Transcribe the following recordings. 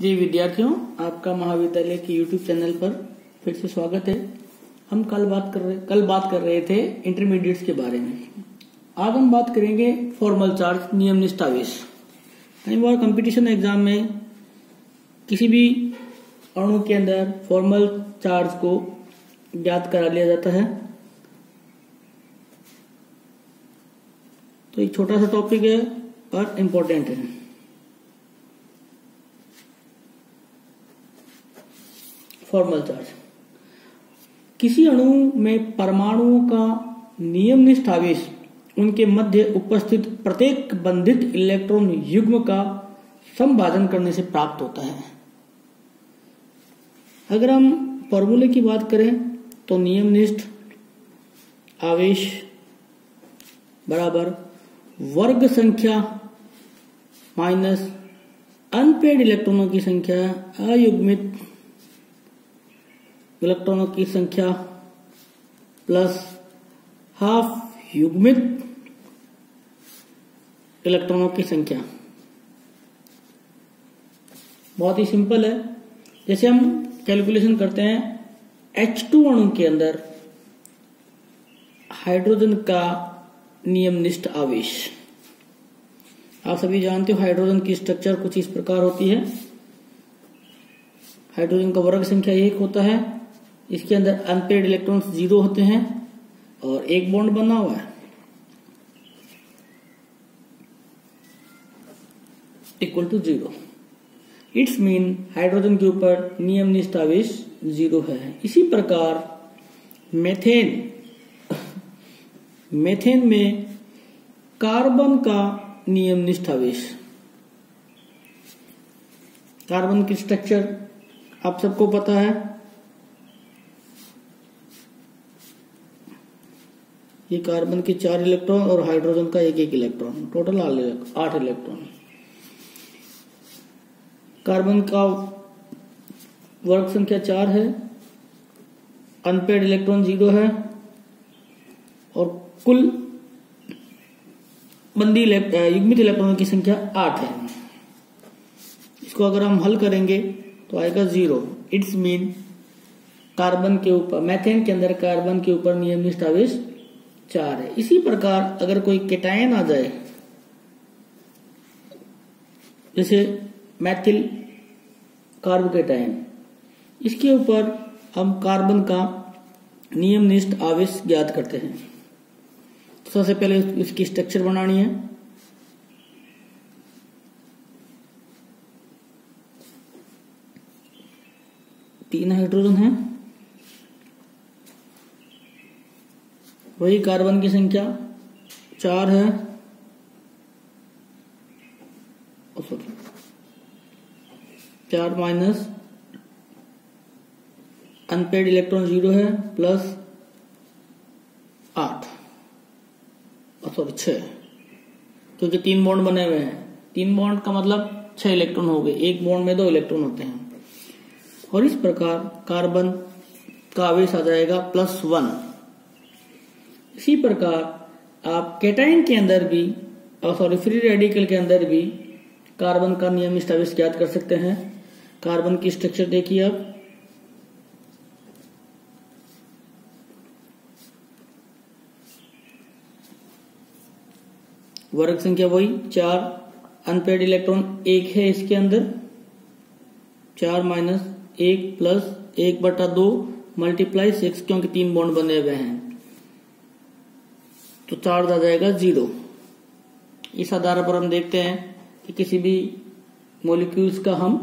जी विद्यार्थियों, आपका महाविद्यालय के YouTube चैनल पर फिर से स्वागत है। हम कल बात कर रहे थे इंटरमीडिएट्स के बारे में। आज हम बात करेंगे फॉर्मल चार्ज नियमनिष्ठ आवेश। कई बार कंपटीशन एग्जाम में किसी भी अणु के अंदर फॉर्मल चार्ज को ज्ञात करा लिया जाता है। तो एक छोटा सा टॉपिक है पर इम्पोर्टेंट है। फॉर्मल चार्ज किसी अणु में परमाणुओं का नियमनिष्ठ आवेश उनके मध्य उपस्थित प्रत्येक बंधित इलेक्ट्रॉन युग्म का संभाजन करने से प्राप्त होता है। अगर हम फॉर्मूले की बात करें तो नियमनिष्ठ आवेश बराबर वर्ग संख्या माइनस अनपेड इलेक्ट्रॉनों की संख्या, अयुग्मित इलेक्ट्रॉनों की संख्या प्लस हाफ युग्मित इलेक्ट्रॉनों की संख्या। बहुत ही सिंपल है। जैसे हम कैलकुलेशन करते हैं H2 अणु के अंदर हाइड्रोजन का नियमनिष्ठ आवेश। आप सभी जानते हो हाइड्रोजन की स्ट्रक्चर कुछ इस प्रकार होती है। हाइड्रोजन का वर्ग संख्या 1 होता है। इसके अंदर अनपेड इलेक्ट्रॉन्स 0 होते हैं और एक बॉन्ड बना हुआ है equal to 0। It's mean hydrogen के ऊपर नियमनिष्ठ आवेश 0 है। इसी प्रकार मेथेन में कार्बन का नियमनिष्ठ आवेश। कार्बन की स्ट्रक्चर आप सबको पता है। ये कार्बन के 4 इलेक्ट्रॉन और हाइड्रोजन का एक इलेक्ट्रॉन, टोटल 8 इलेक्ट्रॉन। कार्बन का वर्ग संख्या 4 है, अनपेड इलेक्ट्रॉन 0 है और कुल युग्मित इलेक्ट्रॉनों की संख्या 8 है। इसको अगर हम हल करेंगे तो आएगा 0। इट्स मीन कार्बन के ऊपर, मेथेन के अंदर कार्बन के ऊपर नियमनिष्ठ आवेश 4 है। इसी प्रकार अगर कोई केटायन आ जाए, जैसे मैथिल कार्बोकेटायन, इसके ऊपर हम कार्बन का नियमनिष्ठ आवेश ज्ञात करते हैं। तो सबसे पहले इसकी स्ट्रक्चर बनानी है। तीन हाइड्रोजन है, वही कार्बन की संख्या 4 है, 4 माइनस अनपेड इलेक्ट्रॉन 0 है प्लस 8 6, क्योंकि 3 बॉन्ड बने हुए हैं। 3 बॉन्ड का मतलब 6 इलेक्ट्रॉन हो गए। एक बॉन्ड में 2 इलेक्ट्रॉन होते हैं और इस प्रकार कार्बन का आवेश आ जाएगा +1। इसी प्रकार आप केटायन के अंदर भी फ्री रेडिकल के अंदर भी कार्बन का नियमनिष्ठ आवेश ज्ञात कर सकते हैं। कार्बन की स्ट्रक्चर देखिए आप, वर्ग संख्या वही 4, अनपेड इलेक्ट्रॉन 1 है इसके अंदर, 4 माइनस 1 प्लस 1/2 मल्टीप्लाई 6, क्योंकि 3 बॉन्ड बने हुए हैं तो चार्ज आ जाएगा 0। इस आधार पर हम देखते हैं कि किसी भी मॉलिक्यूल्स का हम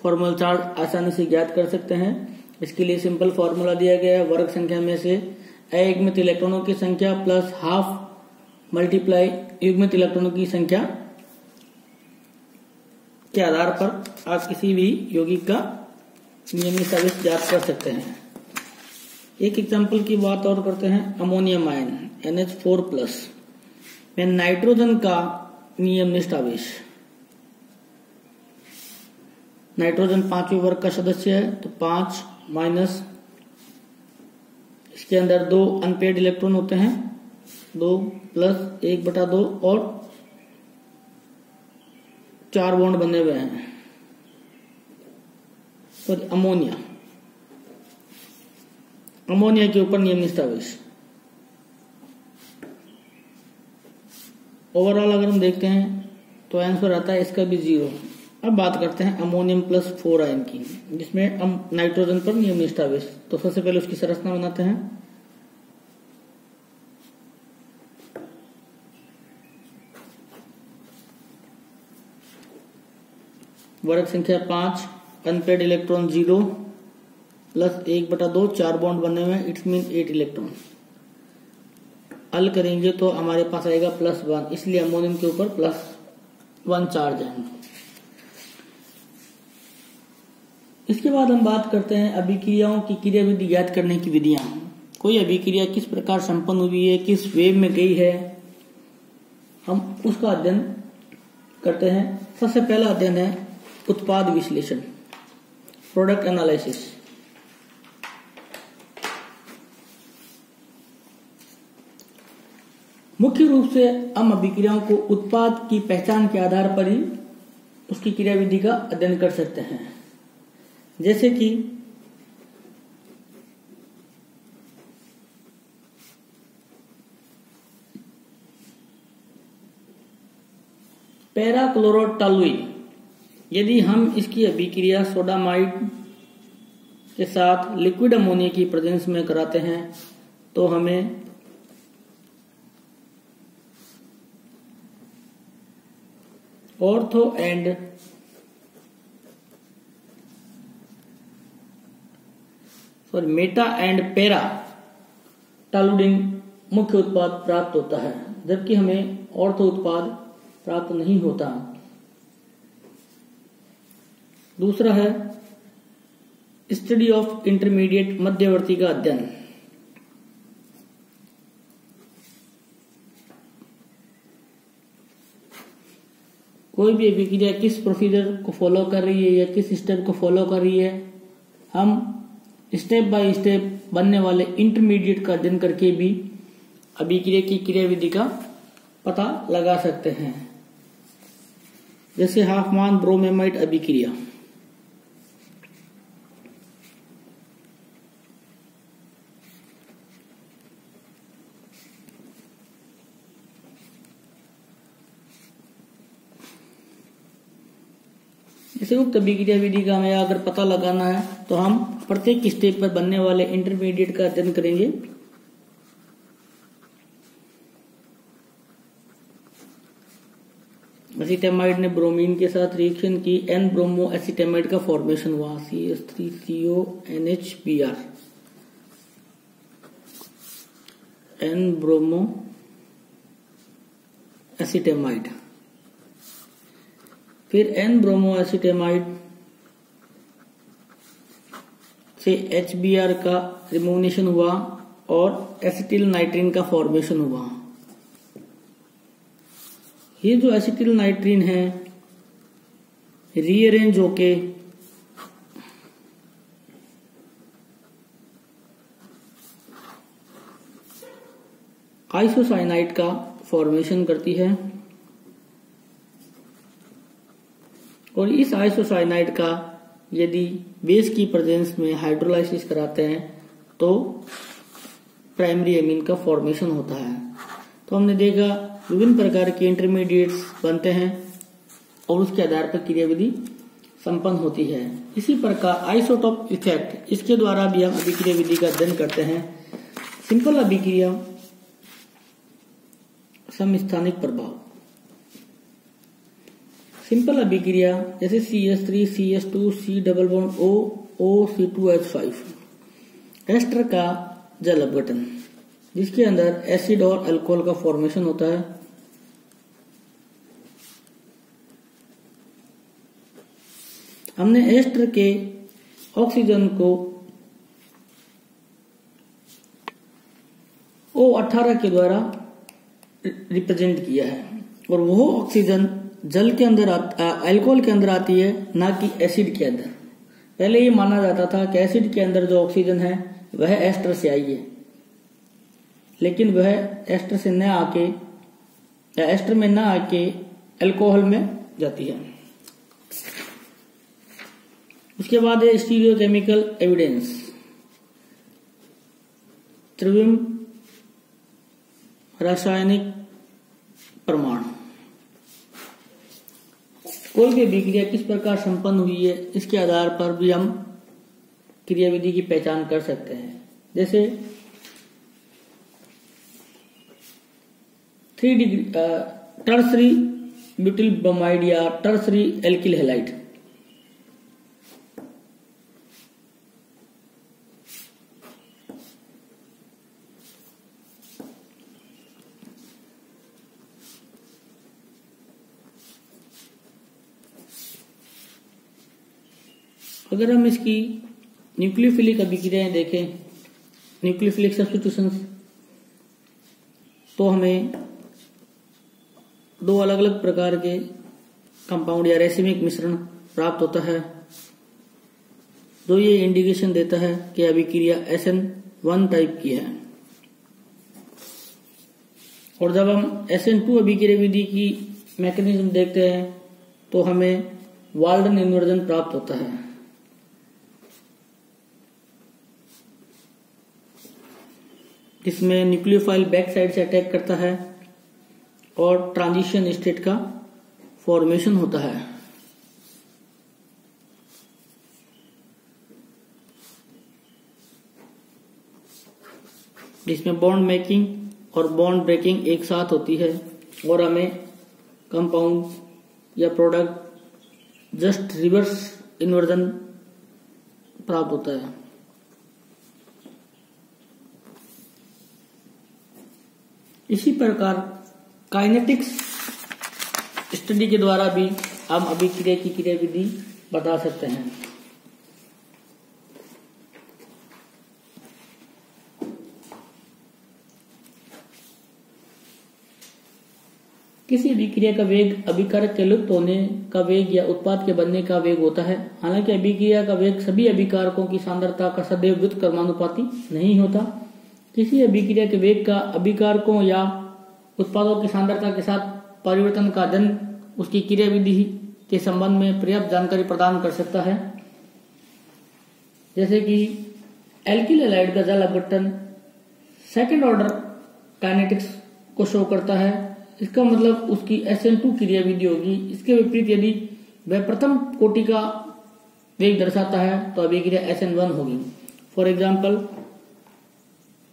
फॉर्मल चार्ज आसानी से ज्ञात कर सकते हैं। इसके लिए सिंपल फॉर्मूला दिया गया है, वर्ग संख्या में से अयुग्मित इलेक्ट्रॉनों की संख्या प्लस हाफ मल्टीप्लाई युग्मित इलेक्ट्रॉनों की संख्या के आधार पर आप किसी भी यौगिक का नियमित आवेश ज्ञात कर सकते हैं। एक एग्जाम्पल की बात और करते हैं, अमोनियम आयन NH4+ में नाइट्रोजन का नियमनिष्ठ आवेश। नाइट्रोजन 5वें वर्ग का सदस्य है, तो 5 माइनस इसके अंदर 2 अनपेड इलेक्ट्रॉन होते हैं, 2 प्लस 1/2 और 4 बॉन्ड बने हुए हैं। सॉरी अमोनिया, अमोनिया के ऊपर नियमित आवेश। ओवरऑल अगर हम देखते हैं तो आंसर आता है इसका भी 0। अब बात करते हैं अमोनियम प्लस 4 आयन की, जिसमें हम नाइट्रोजन पर नियमित आवेश। तो सबसे पहले उसकी संरचना बनाते हैं। वर्ग संख्या 5, अनपेड इलेक्ट्रॉन 0 प्लस 1/2, 4 बॉन्ड बने हुए हैं, इट्स मीन 8 इलेक्ट्रॉन। हल करेंगे तो हमारे पास आएगा +1, इसलिए अमोनियम के ऊपर +1 चार्ज है। इसके बाद हम बात करते हैं अभिक्रियाओं की क्रियाविधि ज्ञात करने की विधियां। कोई अभिक्रिया किस प्रकार संपन्न हुई है, किस वेव में गई है, हम उसका अध्ययन करते हैं। सबसे पहला अध्ययन है उत्पाद विश्लेषण, प्रोडक्ट एनालिसिस। मुख्य रूप से हम अभिक्रियाओं को उत्पाद की पहचान के आधार पर ही उसकी क्रियाविधि का अध्ययन कर सकते हैं। जैसे कि पैराक्लोरोटॉलुई, यदि हम इसकी अभिक्रिया सोडामाइड के साथ लिक्विड अमोनिया की प्रेजेंस में कराते हैं तो हमें ortho and meta and para toluidine मुख्य उत्पाद प्राप्त होता है, जबकि हमें ऑर्थो उत्पाद प्राप्त नहीं होता। दूसरा है स्टडी ऑफ इंटरमीडिएट, मध्यवर्ती का अध्ययन। कोई भी अभिक्रिया किस प्रोसीजर को फॉलो कर रही है या किस स्टेप को फॉलो कर रही है, हम स्टेप बाय स्टेप बनने वाले इंटरमीडिएट का अध्ययन करके भी अभिक्रिया की क्रियाविधि का पता लगा सकते हैं। जैसे हाफमान ब्रोमेमाइड अभिक्रिया। इसे उक्त अभिक्रिया विधि का हमें अगर पता लगाना है तो हम प्रत्येक स्टेप पर बनने वाले इंटरमीडिएट का अध्ययन करेंगे। एसिटामाइड ने ब्रोमीन के साथ रिएक्शन की, एन ब्रोमो एसिटामाइड का फॉर्मेशन हुआ, CH3CONHBr, एन ब्रोमो एसिटामाइड। फिर एन ब्रोमो एसिटामाइड से HBr का रिमूवनेशन हुआ और एसिटिल नाइट्रीन का फॉर्मेशन हुआ। ये जो एसिटिल नाइट्रीन है रीअरेंज होके आइसोसाइनाइड का फॉर्मेशन करती है और इस आइसोसाइनाइड का यदि बेस की प्रेजेंस में हाइड्रोलाइसिस कराते हैं तो प्राइमरी एमीन का फॉर्मेशन होता है। तो हमने देखा विभिन्न प्रकार के इंटरमीडिएट्स बनते हैं और उसके आधार पर क्रियाविधि संपन्न होती है। इसी प्रकार आइसोटोप इफेक्ट, इसके द्वारा भी हम अभिक्रिया विधि का अध्ययन करते हैं। सिंपल अभिक्रिया, समस्थानिक प्रभाव। सिंपल अभिक्रिया जैसे CH3 CH2 C double bond O O C2H5, ester का जल अपघटन जिसके अंदर एसिड और अल्कोहल का फॉर्मेशन होता है। हमने एस्टर के ऑक्सीजन को O18 के द्वारा रिप्रेजेंट किया है और वो ऑक्सीजन जल के अंदर अल्कोहल के अंदर आती है, ना कि एसिड के अंदर। पहले ये माना जाता था कि एसिड के अंदर जो ऑक्सीजन है वह एस्टर से आई है, लेकिन वह एस्टर से न आके या एस्टर में न आके अल्कोहल में जाती है। उसके बाद है स्टीरियोकेमिकल एविडेंस, त्रिविम रासायनिक प्रमाण। कोई भी अभिक्रिया किस प्रकार संपन्न हुई है इसके आधार पर भी हम क्रियाविधि की पहचान कर सकते हैं। जैसे 3 डिग्री टर्सरी ब्यूटिल ब्रोमाइड या टर्सरी एल्किल हैलाइड। अगर हम इसकी न्यूक्लियोफिलिक अभिक्रियाएं देखें, न्यूक्लियोफिलिक सब्स्टिट्यूशंस, तो हमें 2 अलग अलग प्रकार के कंपाउंड या रेसिमिक मिश्रण प्राप्त होता है, जो ये इंडिकेशन देता है कि अभिक्रिया SN1 टाइप की है। और जब हम SN2 अभिक्रिया विधि की मैकेनिज्म देखते हैं तो हमें वाल्डन इन्वर्जन प्राप्त होता है। जिसमें न्यूक्लियोफाइल बैक साइड से अटैक करता है और ट्रांजिशन स्टेट का फॉर्मेशन होता है। जिसमें बॉन्ड मेकिंग और बॉन्ड ब्रेकिंग एक साथ होती है और हमें कंपाउंड या प्रोडक्ट जस्ट रिवर्स इन्वर्जन प्राप्त होता है। इसी प्रकार काइनेटिक्स स्टडी के द्वारा भी हम अभिक्रिया की क्रियाविधि बता सकते हैं। किसी अभिक्रिया का वेग अभिकारक के लुप्त होने का वेग या उत्पाद के बनने का वेग होता है। हालांकि अभिक्रिया का वेग सभी अभिकारकों की सांद्रता का सदैव व्युत्क्रमानुपाती नहीं होता। किसी अभिक्रिया के वेग का अभिकारकों या उत्पादों की सांद्रता के साथ परिवर्तन का अध्ययन उसकी क्रियाविधि के संबंध में पर्याप्त जानकारी प्रदान कर सकता है। जैसे कि एल्किल हैलाइड का जल अपघटन सेकंड ऑर्डर काइनेटिक्स को शो करता है। इसका मतलब उसकी SN2 क्रियाविधि होगी। इसके विपरीत यदि वह प्रथम कोटि का वेग दर्शाता है तो अभिक्रिया SN1 होगी। फॉर एग्जाम्पल,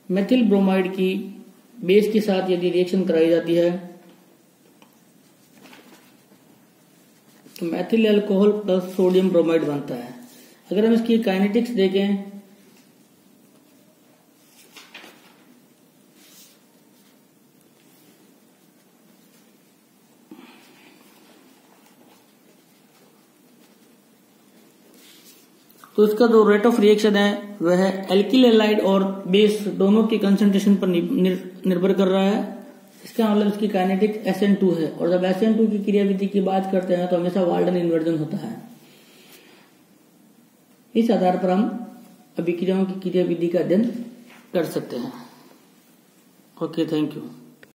मेथिल ब्रोमाइड की बेस के साथ यदि रिएक्शन कराई जाती है तो methyl alcohol plus sodium bromide बनता है। अगर हम इसकी काइनेटिक्स देखें तो इसका जो रेट ऑफ रिएक्शन है वह एल्किल हैलाइड और बेस दोनों के कंसंट्रेशन पर निर्भर कर रहा है। इसका मतलब इसकी काइनेटिक्स SN2 है। और जब SN2 की क्रियाविधि की बात करते हैं तो हमेशा वाल्डन इन्वर्जन होता है। इस आधार पर हम अभिक्रियाओं की क्रियाविधि का अध्ययन कर सकते हैं। Okay, thank you.